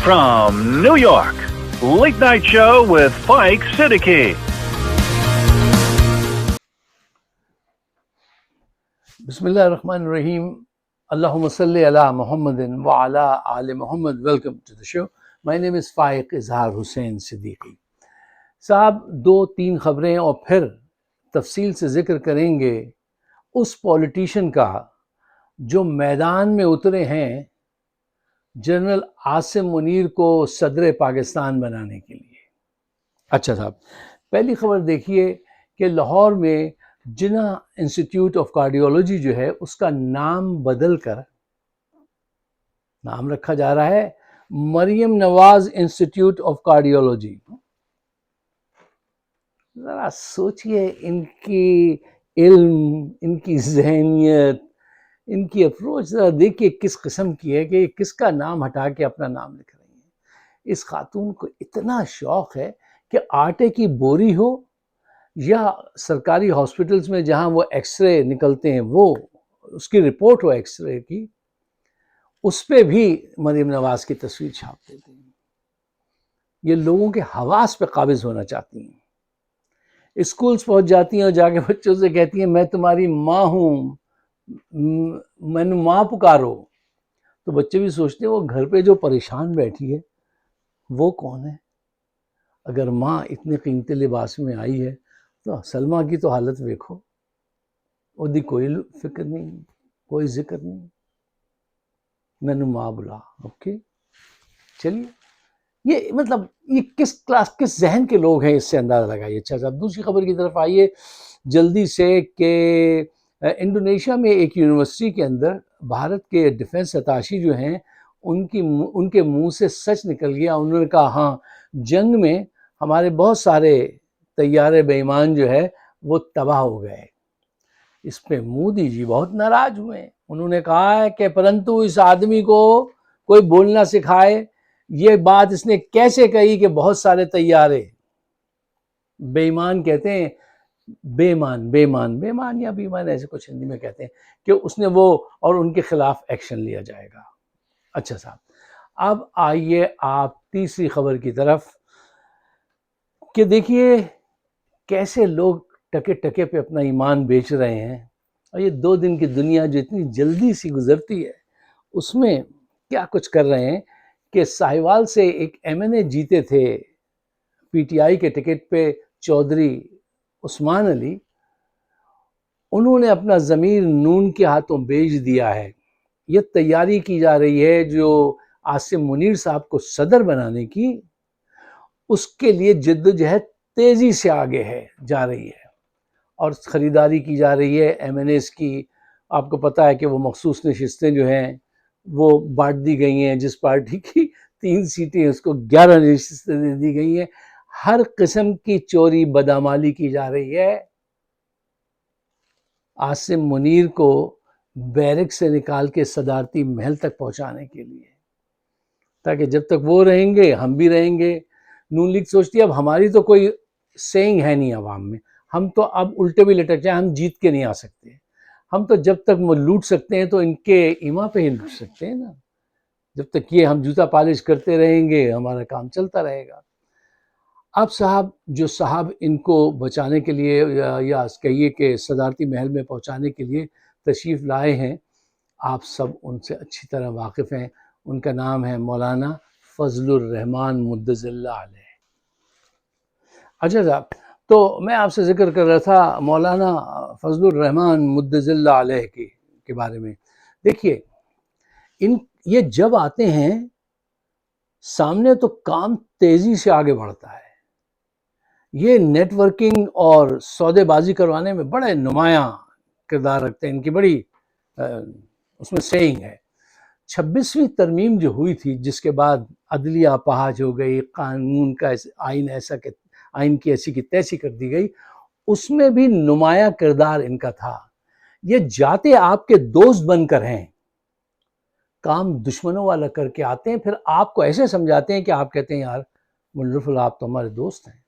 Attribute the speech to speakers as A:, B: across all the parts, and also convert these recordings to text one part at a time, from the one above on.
A: From New York, Late Night Show with Spike Siddiqui.
B: Bismillahirrahmanirrahim. Allahumma salli ala Muhammadin wa ala ali Muhammad. Welcome to the show. My name is Faiq Izhar Hussain Siddiqui. صاحب دو تین خبریں اور پھر تفصیل سے ذکر کریں گے اس پولیٹیشین کا جو میدان میں اترے ہیں جنرل عاصم منیر کو صدر پاکستان بنانے کے لیے۔ اچھا صاحب، پہلی خبر دیکھیے کہ لاہور میں جناح انسٹیٹیوٹ آف کارڈیولوجی جو ہے اس کا نام بدل کر نام رکھا جا رہا ہے Maryam Nawaz institute of cardiology. ذرا سوچئے ان کی علم، ان کی ذہنیت، ان کی اپروچ ذرا دیکھیے کس قسم کی ہے کہ کس کا نام ہٹا کے اپنا نام لکھ رہی ہیں۔ اس خاتون کو اتنا شوق ہے کہ آٹے کی بوری ہو یا سرکاری ہاسپٹلز میں جہاں وہ ایکس رے نکلتے ہیں وہ اس کی رپورٹ ہو ایکس رے کی، اس پہ بھی مریم نواز کی تصویر چھاپ دیتے ہیں۔ یہ لوگوں کے حواس پہ قابض ہونا چاہتی ہیں۔ اسکولز پہنچ جاتی ہیں اور جا کے بچوں سے کہتی ہیں میں تمہاری ماں ہوں، میں نے ماں پکارو۔ تو بچے بھی سوچتے ہیں وہ گھر پہ جو پریشان بیٹھی ہے وہ کون ہے؟ اگر ماں اتنے قیمتی لباس میں آئی ہے تو سلمہ کی تو حالت دیکھو، وہ دی کوئی فکر نہیں، کوئی ذکر نہیں، میں نے ماں بلا۔ اوکے چلیے، یہ مطلب یہ کس کلاس کس ذہن کے لوگ ہیں، اس سے اندازہ لگائیے۔ اچھا صاحب، دوسری خبر کی طرف آئیے جلدی سے کہ انڈونیشیا میں ایک یونیورسٹی کے اندر بھارت کے ڈیفنس اتاشی جو ہیں ان کے منہ سے سچ نکل گیا۔ انہوں نے کہا ہاں جنگ میں ہمارے بہت سارے طیارے بے ایمان جو ہے وہ تباہ ہو گئے۔ اس پہ مودی جی بہت ناراض ہوئے۔ انہوں نے کہا ہے کہ پرنتو اس آدمی کو کوئی بولنا سکھائے، یہ بات اس نے کیسے کہی کہ بہت سارے طیارے بے ایمان کہتے ہیں، بے ایمان یا بے ایمان ایسے کچھ ہندی میں کہتے ہیں کہ اس نے وہ اور ان کے خلاف ایکشن لیا جائے گا۔ اچھا صاحب، اب آئیے آپ تیسری خبر کی طرف کہ دیکھیے کیسے لوگ ٹکے ٹکے پہ اپنا ایمان بیچ رہے ہیں، اور یہ 2 دن کی دنیا جو اتنی جلدی سی گزرتی ہے اس میں کیا کچھ کر رہے ہیں کہ ساہیوال سے ایک ایم این اے جیتے تھے پی ٹی آئی کے ٹکٹ پہ، چودھری عثمان علی، انہوں نے اپنا ضمیر نون کے ہاتھوں بیچ دیا ہے۔ یہ تیاری کی جا رہی ہے جو عاصم منیر صاحب کو صدر بنانے کی، اس کے لیے جدوجہد تیزی سے آگے جا رہی ہے، اور خریداری کی جا رہی ہے ایم این ایز کی۔ آپ کو پتہ ہے کہ وہ مخصوص نشستیں جو ہیں وہ بانٹ دی گئی ہیں، جس پارٹی کی 3 سیٹیں اس کو 11 نشستیں دے دی گئی ہیں۔ ہر قسم کی چوری بدعمالی کی جا رہی ہے عاصم منیر کو بیرک سے نکال کے صدارتی محل تک پہنچانے کے لیے، تاکہ جب تک وہ رہیں گے ہم بھی رہیں گے۔ نون لیگ سوچتی ہے اب ہماری تو کوئی سینگ ہے نہیں عوام میں، ہم تو اب الٹے بھی لٹک جائیں ہم جیت کے نہیں آ سکتے، ہم تو جب تک وہ لوٹ سکتے ہیں تو ان کے ایما پہ ہی لوٹ سکتے ہیں نا، جب تک یہ ہم جوتا پالش کرتے رہیں گے ہمارا کام چلتا رہے گا۔ اب صاحب جو صاحب ان کو بچانے کے لیے یا کہیے کہ صدارتی محل میں پہنچانے کے لیے تشریف لائے ہیں، آپ سب ان سے اچھی طرح واقف ہیں۔ ان کا نام ہے مولانا فضل الرحمان مدظ اللہ علیہ۔ اچھا صاحب، تو میں آپ سے ذکر کر رہا تھا مولانا فضل الرحمان مدظ اللہ علیہ کے بارے میں۔ دیکھیے یہ جب آتے ہیں سامنے تو کام تیزی سے آگے بڑھتا ہے، یہ نیٹ ورکنگ اور سودے بازی کروانے میں بڑے نمایاں کردار رکھتے ہیں، ان کی بڑی اس میں سینگ ہے۔ 26ویں ترمیم جو ہوئی تھی جس کے بعد عدلیہ اپاہج ہو گئی، قانون کا آئین کی ایسی کی تیسی کر دی گئی، اس میں بھی نمایاں کردار ان کا تھا۔ یہ جاتے آپ کے دوست بن کر ہیں، کام دشمنوں والا کر کے آتے ہیں، پھر آپ کو ایسے سمجھاتے ہیں کہ آپ کہتے ہیں یار ونڈرفل، آپ تو ہمارے دوست ہیں۔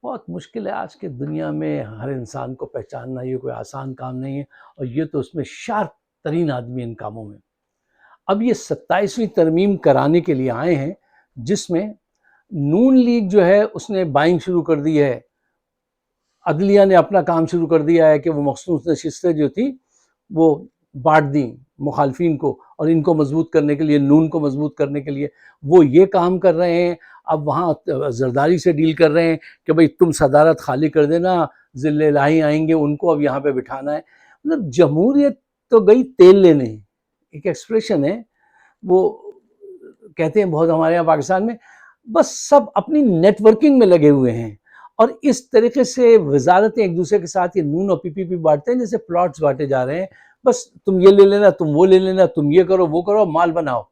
B: بہت مشکل ہے آج کے دنیا میں ہر انسان کو پہچاننا، یہ کوئی آسان کام نہیں ہے، اور یہ تو اس میں شارپ ترین آدمی ان کاموں میں۔ اب یہ 27ویں ترمیم کرانے کے لیے آئے ہیں، جس میں نون لیگ جو ہے اس نے بائنگ شروع کر دی ہے، عدلیہ نے اپنا کام شروع کر دیا ہے کہ وہ مخصوص نشستیں جو تھی وہ بانٹ دیں مخالفین کو، اور ان کو مضبوط کرنے کے لیے، نون کو مضبوط کرنے کے لیے وہ یہ کام کر رہے ہیں۔ اب وہاں زرداری سے ڈیل کر رہے ہیں کہ بھئی تم صدارت خالی کر دینا، ذل الہی آئیں گے ان کو اب یہاں پہ بٹھانا ہے۔ مطلب جمہوریت تو گئی تیل لینے، ایک ایکسپریشن ہے وہ کہتے ہیں بہت ہمارے یہاں پاکستان میں، بس سب اپنی نیٹ ورکنگ میں لگے ہوئے ہیں، اور اس طریقے سے وزارتیں ایک دوسرے کے ساتھ یہ نون اور پی پی بانٹتے ہیں جیسے پلاٹس بانٹے جا رہے ہیں، بس تم یہ لے لینا، تم وہ لے لینا، تم یہ کرو وہ کرو، مال بناؤ۔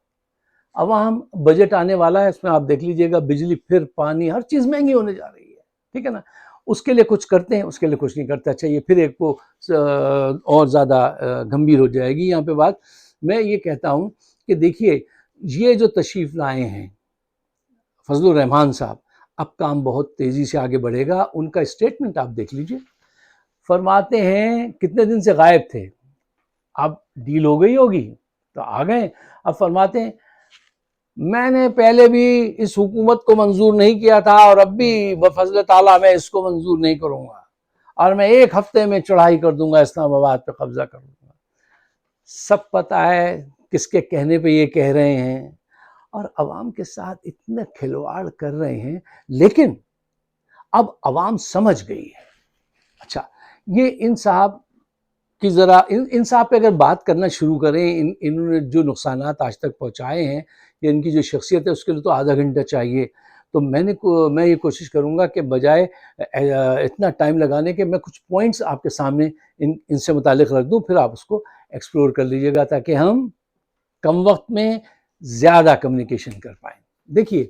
B: عوام بجٹ آنے والا ہے، اس میں آپ دیکھ لیجئے گا بجلی پھر پانی ہر چیز مہنگی ہونے جا رہی ہے، ٹھیک ہے نا، اس کے لیے کچھ کرتے ہیں، اس کے لیے کچھ نہیں کرتے۔ اچھا یہ پھر ایک وہ اور زیادہ گمبھیر ہو جائے گی یہاں پہ بات۔ میں یہ کہتا ہوں کہ دیکھیے یہ جو تشریف لائے ہیں فضل الرحمان صاحب، اب کام بہت تیزی سے آگے بڑھے گا۔ ان کا اسٹیٹمنٹ آپ دیکھ لیجئے، فرماتے ہیں کتنے دن سے غائب تھے، اب ڈیل ہو گئی ہوگی تو آ گئے، اب فرماتے ہیں میں نے پہلے بھی اس حکومت کو منظور نہیں کیا تھا اور اب بھی بفضل تعالیٰ میں اس کو منظور نہیں کروں گا، اور میں ایک ہفتے میں چڑھائی کر دوں گا، اسلام آباد پہ قبضہ کر دوں گا۔ سب پتہ ہے کس کے کہنے پہ یہ کہہ رہے ہیں، اور عوام کے ساتھ اتنے کھلواڑ کر رہے ہیں، لیکن اب عوام سمجھ گئی ہے۔ اچھا یہ ان صاحب کی ذرا ان صاحب پہ اگر بات کرنا شروع کریں، انہوں نے جو نقصانات آج تک پہنچائے ہیں یا ان کی جو شخصیت ہے اس کے لیے تو آدھا گھنٹہ چاہیے، تو میں یہ کوشش کروں گا کہ بجائے اتنا ٹائم لگانے کے میں کچھ پوائنٹس آپ کے سامنے ان سے متعلق رکھ دوں، پھر آپ اس کو ایکسپلور کر لیجئے گا تاکہ ہم کم وقت میں زیادہ کمیونیکیشن کر پائیں۔ دیکھیے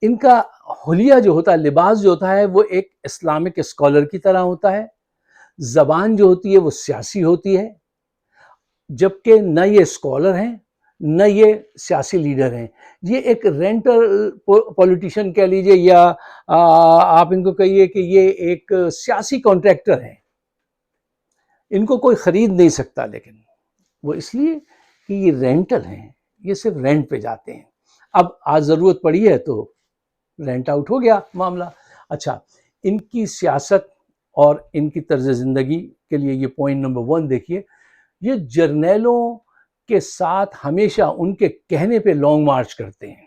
B: ان کا حلیہ جو ہوتا ہے، لباس جو ہوتا ہے، وہ ایک اسلامک اسکالر کی طرح ہوتا ہے، زبان جو ہوتی ہے وہ سیاسی ہوتی ہے، جبکہ نہ یہ اسکالر ہیں نہ یہ سیاسی لیڈر ہیں، یہ ایک رینٹل پولیٹیشین کہہ لیجئے، یا آپ ان کو کہیے کہ یہ ایک سیاسی کانٹریکٹر ہیں، ان کو کوئی خرید نہیں سکتا، لیکن وہ اس لیے کہ یہ رینٹل ہیں، یہ صرف رینٹ پہ جاتے ہیں۔ اب آج ضرورت پڑی ہے تو رینٹ آؤٹ ہو گیا معاملہ۔ اچھا ان کی سیاست اور ان کی طرز زندگی کے لیے یہ پوائنٹ نمبر 1 دیکھیے، یہ جرنیلوں کے ساتھ ہمیشہ ان کے کہنے پہ لانگ مارچ کرتے ہیں،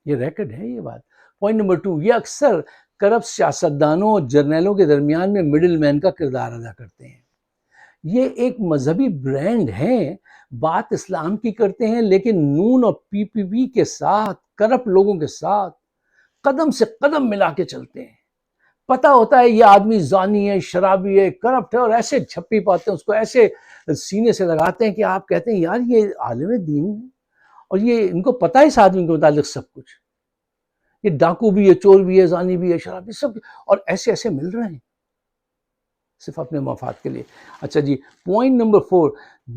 B: یہ ریکارڈ ہے یہ بات۔ پوائنٹ نمبر 2، یہ اکثر کرپٹ سیاستدانوں اور جرنیلوں کے درمیان میں مڈل مین کا کردار ادا کرتے ہیں۔ یہ ایک مذہبی برانڈ ہیں، بات اسلام کی کرتے ہیں، لیکن نون اور پی پی پی کے ساتھ، کرپٹ لوگوں کے ساتھ قدم سے قدم ملا کے چلتے ہیں۔ پتہ ہوتا ہے یہ آدمی زانی ہے، شرابی ہے، کرپٹ ہے، اور ایسے چھپی پاتے ہیں اس کو، ایسے سینے سے لگاتے ہیں کہ آپ کہتے ہیں یار یہ عالم دین ہے، اور یہ ان کو پتہ ہے اس آدمی کے متعلق سب کچھ، یہ ڈاکو بھی ہے، چور بھی ہے، زانی بھی ہے، شرابی سب، اور ایسے ایسے مل رہے ہیں صرف اپنے مفاد کے لیے۔ اچھا جی پوائنٹ نمبر 4،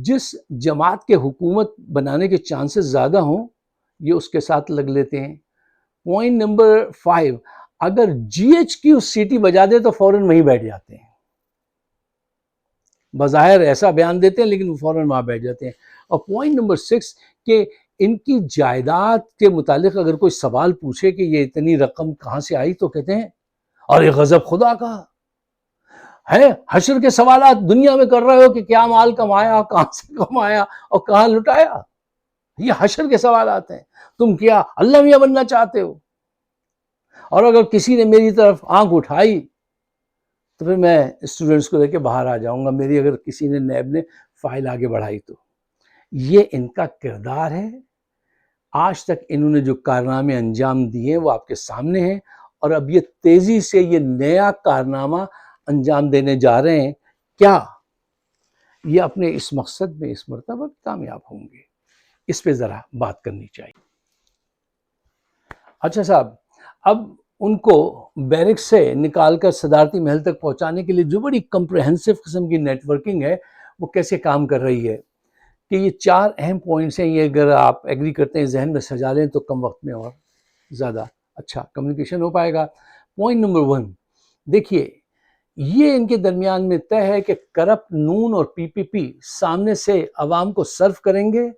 B: جس جماعت کے حکومت بنانے کے چانسز زیادہ ہوں یہ اس کے ساتھ لگ لیتے ہیں۔ پوائنٹ نمبر 5، اگر جی ایچ کی سیٹی بجا دے تو فوراً وہیں بیٹھ جاتے ہیں، بظاہر ایسا بیان دیتے ہیں لیکن وہ فوراً وہاں بیٹھ جاتے ہیں۔ اور پوائنٹ نمبر 6 کہ ان کی جائیداد کے متعلق اگر کوئی سوال پوچھے کہ یہ اتنی رقم کہاں سے آئی تو کہتے ہیں اور یہ غضب خدا کا ہے، حشر کے سوالات دنیا میں کر رہے ہو کہ کیا مال کمایا، کہاں سے کمایا اور کہاں لٹایا، یہ حشر کے سوالات ہیں، تم کیا اللہ میاں بننا چاہتے ہو؟ اور اگر کسی نے میری طرف آنکھ اٹھائی تو پھر میں اسٹوڈنٹس کو لے کے باہر آ جاؤں گا، میری اگر کسی نے نیب نے فائل آگے بڑھائی تو۔ یہ ان کا کردار ہے، آج تک انہوں نے جو کارنامے انجام دیے وہ آپ کے سامنے ہیں، اور اب یہ تیزی سے یہ نیا کارنامہ انجام دینے جا رہے ہیں۔ کیا یہ اپنے اس مقصد میں اس مرتبہ کامیاب ہوں گے؟ اس پہ ذرا بات کرنی چاہیے۔ اچھا صاحب، اب ان کو بیرک سے نکال کر صدارتی محل تک پہنچانے کے لیے جو بڑی کمپریہنسو قسم کی نیٹ ورکنگ ہے وہ کیسے کام کر رہی ہے، کہ یہ 4 اہم پوائنٹس ہیں، یہ اگر آپ ایگری کرتے ہیں ذہن میں سجا لیں تو کم وقت میں اور زیادہ اچھا کمیونیکیشن ہو پائے گا۔ پوائنٹ نمبر 1 دیکھیے، یہ ان کے درمیان میں طے ہے کہ کرپٹ نون اور پی پی پی سامنے سے عوام کو سرو کریں گے،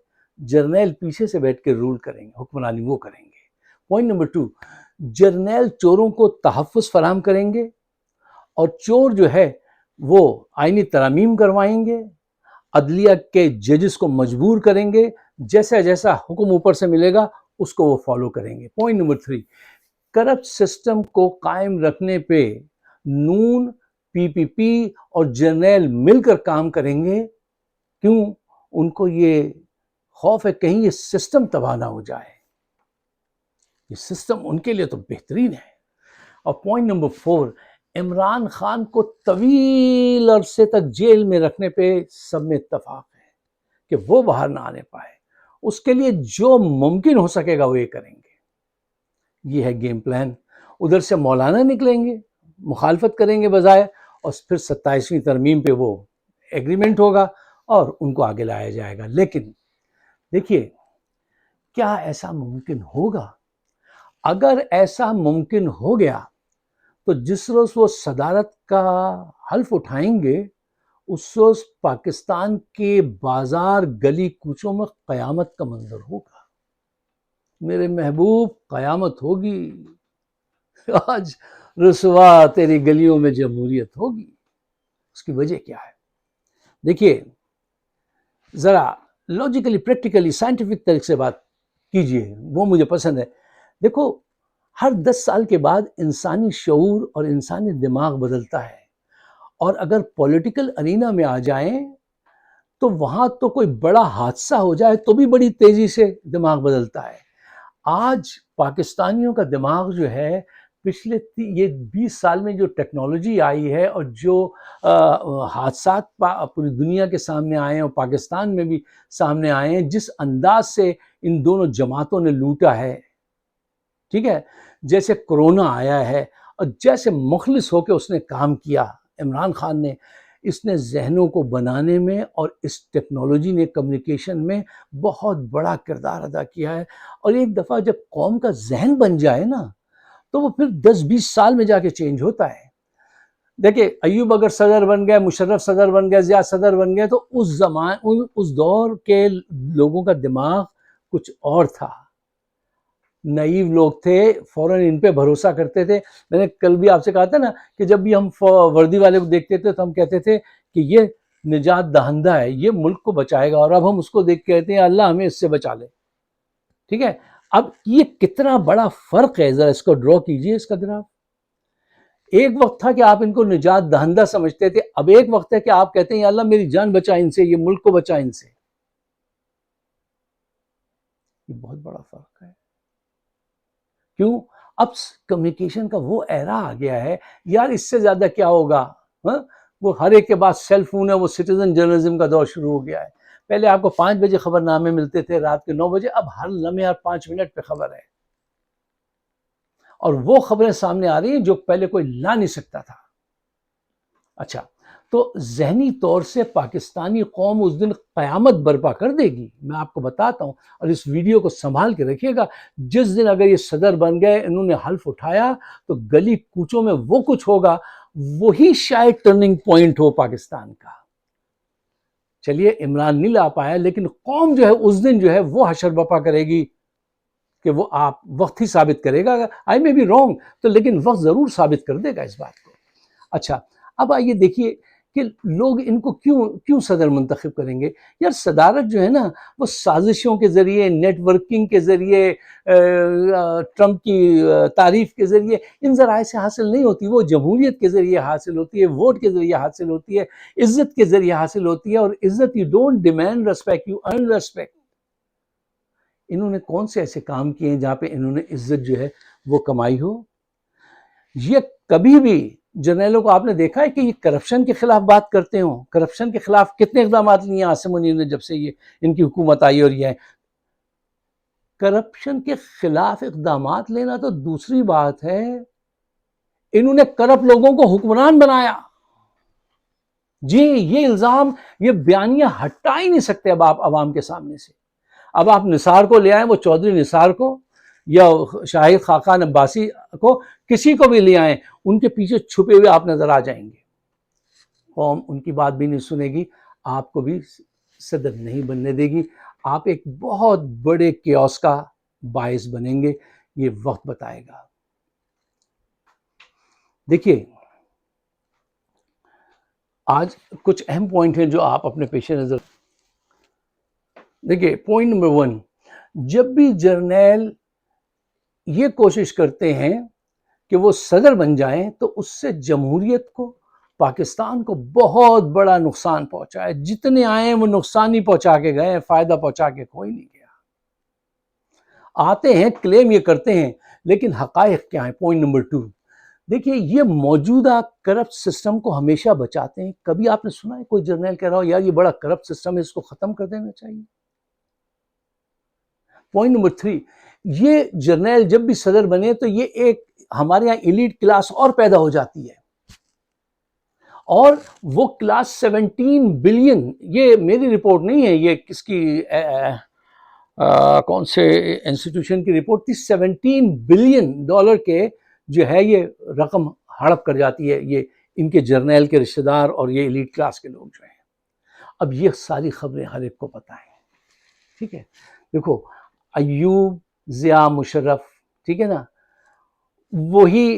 B: جرنیل پیچھے سے بیٹھ کے رول کریں گے، حکمرانی وہ کریں گے۔ پوائنٹ نمبر 2، جرنیل چوروں کو تحفظ فراہم کریں گے، اور چور جو ہے وہ آئینی ترامیم کروائیں گے، عدلیہ کے ججز کو مجبور کریں گے، جیسا جیسا حکم اوپر سے ملے گا اس کو وہ فالو کریں گے۔ پوائنٹ نمبر 3، کرپٹ سسٹم کو قائم رکھنے پہ نون، پی پی پی اور جرنیل مل کر کام کریں گے۔ کیوں؟ ان کو یہ خوف ہے کہیں یہ سسٹم تباہ نہ ہو جائے، یہ سسٹم ان کے لیے تو بہترین ہے۔ اور پوائنٹ نمبر 4، عمران خان کو طویل عرصے تک جیل میں رکھنے پہ سب میں اتفاق ہے کہ وہ باہر نہ آنے پائے، اس کے لیے جو ممکن ہو سکے گا وہ یہ کریں گے۔ یہ ہے گیم پلان۔ ادھر سے مولانا نکلیں گے، مخالفت کریں گے بظاہر، اور پھر 27ویں ترمیم پہ وہ ایگریمنٹ ہوگا اور ان کو آگے لایا جائے گا۔ لیکن دیکھیے، کیا ایسا ممکن ہوگا؟ اگر ایسا ممکن ہو گیا تو جس روز وہ صدارت کا حلف اٹھائیں گے اس روز پاکستان کے بازار گلی کوچوں میں قیامت کا منظر ہوگا۔ میرے محبوب، قیامت ہوگی، آج رسوا تیری گلیوں میں جمہوریت ہوگی۔ اس کی وجہ کیا ہے؟ دیکھیے، ذرا لاجیکلی، پریکٹیکلی، سائنٹیفک طریقے سے بات کیجئے، وہ مجھے پسند ہے۔ دیکھو، ہر 10 سال کے بعد انسانی شعور اور انسانی دماغ بدلتا ہے، اور اگر پولیٹیکل ارینا میں آ جائیں تو وہاں تو کوئی بڑا حادثہ ہو جائے تو بھی بڑی تیزی سے دماغ بدلتا ہے۔ آج پاکستانیوں کا دماغ جو ہے پچھلے یہ 20 سال میں جو ٹیکنالوجی آئی ہے اور جو حادثات پوری دنیا کے سامنے آئے ہیں اور پاکستان میں بھی سامنے آئے ہیں، جس انداز سے ان دونوں جماعتوں نے لوٹا ہے، ٹھیک ہے، جیسے کرونا آیا ہے اور جیسے مخلص ہو کے اس نے کام کیا عمران خان نے، اس نے ذہنوں کو بنانے میں اور اس ٹیکنالوجی نے کمیونیکیشن میں بہت بڑا کردار ادا کیا ہے۔ اور ایک دفعہ جب قوم کا ذہن بن جائے نا تو وہ پھر 10-20 سال میں جا کے چینج ہوتا ہے۔ دیکھیں، ایوب اگر صدر بن گئے، مشرف صدر بن گئے، ضیاء صدر بن گئے، تو اس دور کے لوگوں کا دماغ کچھ اور تھا، نائیو لوگ تھے، فوراً ان پہ بھروسہ کرتے تھے۔ میں نے کل بھی آپ سے کہا تھا نا کہ جب بھی ہم وردی والے کو دیکھتے تھے تو ہم کہتے تھے کہ یہ نجات دہندہ ہے، یہ ملک کو بچائے گا، اور اب ہم اس کو دیکھ کے کہتے ہیں اللہ ہمیں اس سے بچا لے، ٹھیک ہے۔ اب یہ کتنا بڑا فرق ہے، ذرا اس کو ڈرا کیجئے، اس کا گراف۔ ایک وقت تھا کہ آپ ان کو نجات دہندہ سمجھتے تھے، اب ایک وقت ہے کہ آپ کہتے ہیں یا اللہ میری جان بچا ان سے، یہ ملک کو بچا ان سے۔ یہ بہت بڑا فرق ہے۔ کیوں؟ اب کمیونیکیشن کا وہ ایرا آ گیا ہے، یار اس سے زیادہ کیا ہوگا؟ وہ ہر ایک کے بعد سیل فون ہے، وہ سٹیزن جرنلزم کا دور شروع ہو گیا ہے۔ پہلے آپ کو 5 بجے خبر نامے ملتے تھے، رات کے 9 بجے، اب ہر لمحے ہر 5 منٹ پہ خبر ہے، اور وہ خبریں سامنے آ رہی ہیں جو پہلے کوئی لا نہیں سکتا تھا۔ اچھا، تو ذہنی طور سے پاکستانی قوم اس دن قیامت برپا کر دے گی، میں آپ کو بتاتا ہوں، اور اس ویڈیو کو سنبھال کے رکھیے گا۔ جس دن اگر یہ صدر بن گئے، انہوں نے حلف اٹھایا، تو گلی کوچوں میں وہ کچھ ہوگا، وہی شاید ٹرننگ پوائنٹ ہو پاکستان کا۔ چلیے، عمران نہیں لا پایا، لیکن قوم جو ہے اس دن جو ہے وہ حشر بپا کرے گی کہ وہ آپ وقت ہی ثابت کرے گا۔ آئی میں بھی رونگ تو، لیکن وقت ضرور ثابت کر دے گا اس بات کو۔ اچھا، اب آئیے دیکھیے کہ لوگ ان کو کیوں صدر منتخب کریں گے؟ یار صدارت جو ہے نا، وہ سازشوں کے ذریعے، نیٹ ورکنگ کے ذریعے، ٹرمپ کی تعریف کے ذریعے، ان ذرائع سے حاصل نہیں ہوتی، وہ جمہوریت کے ذریعے حاصل ہوتی ہے، ووٹ کے ذریعے حاصل ہوتی ہے، عزت کے ذریعے حاصل ہوتی ہے، اور عزت you don't demand respect, you earn respect. انہوں نے کون سے ایسے کام کیے ہیں جہاں پہ انہوں نے عزت جو ہے وہ کمائی ہو؟ یہ کبھی بھی جرنیلوں کو آپ نے دیکھا ہے کہ یہ کرپشن کے خلاف بات کرتے ہوں؟ کرپشن کے خلاف کتنے اقدامات لیے ہیں عاصم منیر نے جب سے یہ ان کی حکومت آئی؟ اور یہ ہے کرپشن کے خلاف اقدامات لینا تو دوسری بات ہے، انہوں نے کرپٹ لوگوں کو حکمران بنایا۔ جی، یہ الزام، یہ بیانیہ ہٹا ہی نہیں سکتے اب آپ عوام کے سامنے سے۔ اب آپ نثار کو لے آئیں، وہ چودھری نثار کو یا شاہد خاقان عباسی کو، کسی کو بھی لے آئیں، ان کے پیچھے چھپے ہوئے آپ نظر آ جائیں گے۔ قوم ان کی بات بھی نہیں سنے گی، آپ کو بھی صدر نہیں بننے دے گی۔ آپ ایک بہت بڑے کیوس کا باعث بنیں گے، یہ وقت بتائے گا۔ دیکھیے آج کچھ اہم پوائنٹ ہیں جو آپ اپنے پیش نظر دیکھیے۔ پوائنٹ نمبر 1، جب بھی جرنیل یہ کوشش کرتے ہیں کہ وہ صدر بن جائیں تو اس سے جمہوریت کو، پاکستان کو بہت بڑا نقصان پہنچا ہے۔ جتنے آئے ہیں وہ نقصان ہی پہنچا کے گئے، فائدہ پہنچا کے کوئی نہیں گیا۔ آتے ہیں کلیم یہ کرتے ہیں، لیکن حقائق کیا ہیں؟ پوائنٹ نمبر 2، دیکھیے یہ موجودہ کرپٹ سسٹم کو ہمیشہ بچاتے ہیں۔ کبھی آپ نے سنا ہے کوئی جرنیل کہہ رہا ہو یار یہ بڑا کرپٹ سسٹم ہے، اس کو ختم کر دینا چاہیے؟ پوائنٹ نمبر 3، یہ جرنیل جب بھی صدر بنے تو یہ ایک ہمارے یہاں ایلیٹ کلاس اور پیدا ہو جاتی ہے، اور وہ کلاس 17 بلین، یہ میری رپورٹ نہیں ہے، یہ کس کی کون سے انسٹیٹیوشن کی رپورٹ تھی، $17 بلین کے جو ہے یہ رقم ہڑپ کر جاتی ہے یہ ان کے جرنیل کے رشتہ دار اور یہ ایلیٹ کلاس کے لوگ جو ہیں۔ اب یہ ساری خبریں ہر ایک کو پتہ ہیں، ٹھیک ہے؟ دیکھو ایوب، ضیاء، مشرف، ٹھیک ہے نا، وہی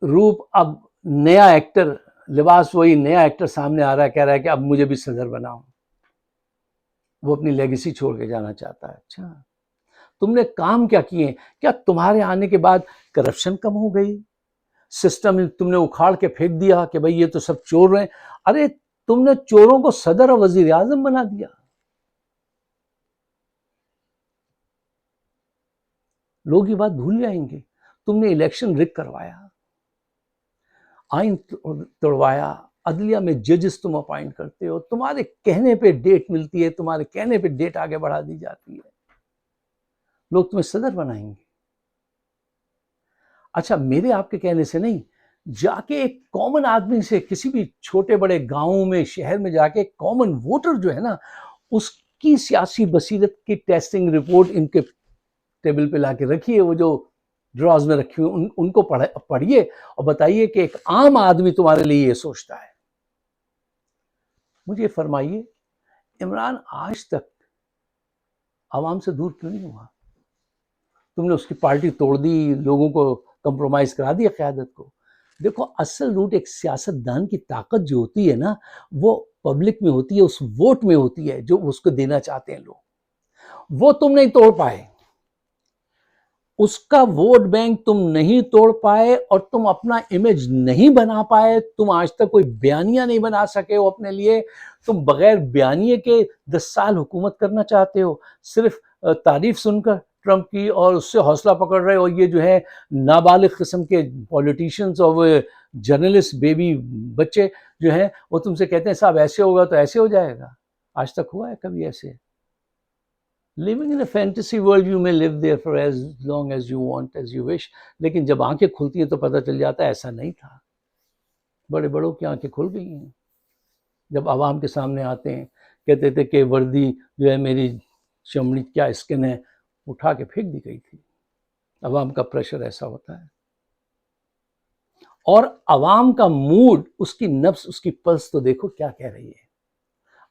B: روپ، اب نیا ایکٹر، لباس وہی نیا ایکٹر سامنے آ رہا ہے، کہہ رہا ہے کہ اب مجھے بھی صدر بناؤ۔ وہ اپنی لیگیسی چھوڑ کے جانا چاہتا ہے۔ اچھا تم نے کام کیا کیے؟ کیا تمہارے آنے کے بعد کرپشن کم ہو گئی؟ سسٹم تم نے اکھاڑ کے پھینک دیا کہ بھئی یہ تو سب چور ہیں؟ ارے تم نے چوروں کو صدر اور وزیر اعظم بنا دیا۔ لوگ یہ بات بھول جائیں گے۔ تم نے الیکشن رگ کروایا، آئین توڑوایا، عدلیہ میں ججز تم اپائنٹ کرتے ہو، تمہارے کہنے پہ ڈیٹ ملتی ہے، تمہارے کہنے پہ ڈیٹ آگے بڑھا دی جاتی ہے، لوگ تمہیں صدر بنائیں گے۔ اچھا میرے آپ کے کہنے سے نہیں، جا کے ایک کامن آدمی سے، کسی بھی چھوٹے بڑے گاؤں میں، شہر میں جا کے کامن ووٹر جو ہے نا، اس کی سیاسی بصیرت کی ٹیسٹنگ رپورٹ ان کے ٹیبل پہ لا کے رکھیے، وہ جو ڈراز میں رکھی ہوئی ان کو پڑھیے اور بتائیے کہ ایک عام آدمی تمہارے لیے یہ سوچتا ہے۔ مجھے فرمائیے عمران آج تک عوام سے دور کیوں نہیں ہوا؟ تم نے اس کی پارٹی توڑ دی، لوگوں کو کمپرومائز کرا دیا قیادت کو۔ دیکھو اصل روٹ ایک سیاست دان کی طاقت جو ہوتی ہے نا، وہ پبلک میں ہوتی ہے، اس ووٹ میں ہوتی ہے جو اس کو دینا چاہتے ہیں لوگ۔ وہ تم نہیں توڑ پائے، اس کا ووٹ بینک تم نہیں توڑ پائے، اور تم اپنا امیج نہیں بنا پائے۔ تم آج تک کوئی بیانیہ نہیں بنا سکے ہو اپنے لیے۔ تم بغیر بیانیے کے 10 سال حکومت کرنا چاہتے ہو، صرف تعریف سن کر ٹرمپ کی، اور اس سے حوصلہ پکڑ رہے ہو۔ یہ جو ہے نابالغ قسم کے پولیٹیشنز اور وہ جرنلسٹ بیبی بچے جو ہیں، وہ تم سے کہتے ہیں صاحب ایسے ہوگا تو ایسے ہو جائے گا۔ آج تک ہوا ہے کبھی ایسے؟ Living in a fantasy world, you may live there for as long as you want, as you wish. لیکن جب آنکھیں کھلتی ہیں تو پتہ چل جاتا ہے ایسا نہیں تھا۔ بڑے بڑوں کی آنکھیں کھل گئی ہیں جب عوام کے سامنے آتے ہیں، کہتے تھے کہ وردی جو ہے میری چمڑی کیا اسکن ہے، اٹھا کے پھینک دی گئی تھی۔ عوام کا پریشر ایسا ہوتا ہے، اور عوام کا موڈ، اس کی نفس، اس کی پلس تو دیکھو کیا کہہ رہی ہے۔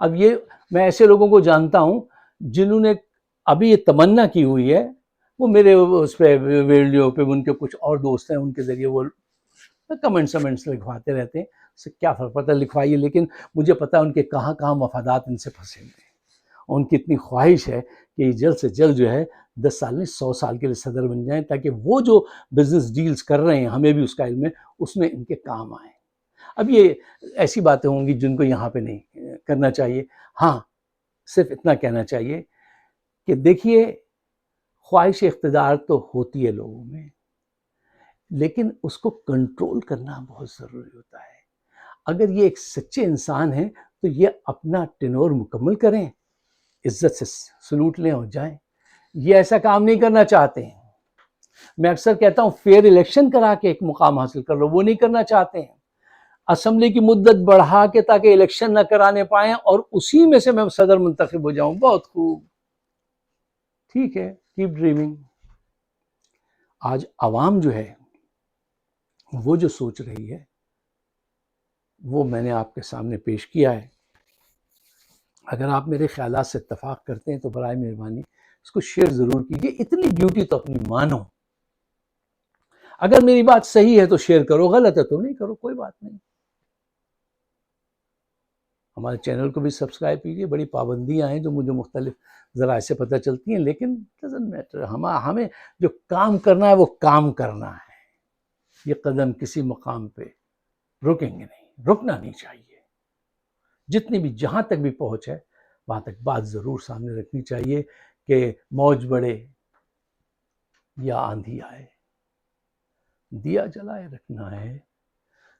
B: اب یہ میں ایسے لوگوں کو جانتا ہوں جنہوں نے ابھی یہ تمنا کی ہوئی ہے، وہ میرے اس پہ ویڈیو پہ ان کے کچھ اور دوست ہیں، ان کے ذریعے وہ کمنٹس لکھواتے رہتے ہیں، اس سے کیا فرق پڑتا ہے، لکھوائیے، لیکن مجھے پتا ان کے کہاں کہاں مفادات ان سے پھنسے ہوئے ہیں۔ ان کی اتنی خواہش ہے کہ یہ جلد سے جلد جو ہے 10 سال نہیں 100 سال کے لیے صدر بن جائیں، تاکہ وہ جو بزنس ڈیلز کر رہے ہیں، ہمیں بھی اس کا علم ہے، اس میں ان کے کام آئیں۔ اب یہ ایسی باتیں ہوں گی جن کو یہاں پہ نہیں کرنا چاہیے۔ ہاں صرف اتنا کہنا چاہیے کہ دیکھیے خواہش اقتدار تو ہوتی ہے لوگوں میں، لیکن اس کو کنٹرول کرنا بہت ضروری ہوتا ہے۔ اگر یہ ایک سچے انسان ہیں تو یہ اپنا ٹینور مکمل کریں، عزت سے سلوٹ لیں اور جائیں۔ یہ ایسا کام نہیں کرنا چاہتے ہیں۔ میں اکثر کہتا ہوں فیئر الیکشن کرا کے ایک مقام حاصل کر لو، وہ نہیں کرنا چاہتے ہیں۔ اسمبلی کی مدت بڑھا کے تاکہ الیکشن نہ کرانے پائیں اور اسی میں سے میں صدر منتخب ہو جاؤں، بہت خوب، ٹھیک ہے، کیپ ڈریمنگ۔ آج عوام جو ہے وہ جو سوچ رہی ہے وہ میں نے آپ کے سامنے پیش کیا ہے۔ اگر آپ میرے خیالات سے اتفاق کرتے ہیں تو برائے مہربانی اس کو شیئر ضرور کیجیے. اتنی بیوٹی تو اپنی مانو. اگر میری بات صحیح ہے تو شیئر کرو، غلط ہے تو نہیں کرو، کوئی بات نہیں. ہمارے چینل کو بھی سبسکرائب کیجیے. بڑی پابندیاں ہیں جو مجھے مختلف ذرائع سے پتہ چلتی ہیں، لیکن ڈزنٹ میٹر. ہمیں جو کام کرنا ہے وہ کام کرنا ہے. یہ قدم کسی مقام پہ رکیں گے نہیں، رکنا نہیں چاہیے. جتنی بھی جہاں تک بھی پہنچ ہے وہاں تک بات ضرور سامنے رکھنی چاہیے کہ موج بڑھے یا آندھی آئے، دیا جلائے رکھنا ہے.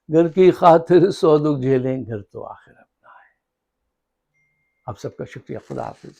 B: گھر کی خاطر سو دکھ جھیلیں، گھر تو آخر اپنا ہے. آپ سب کا شکریہ. خدا حافظ.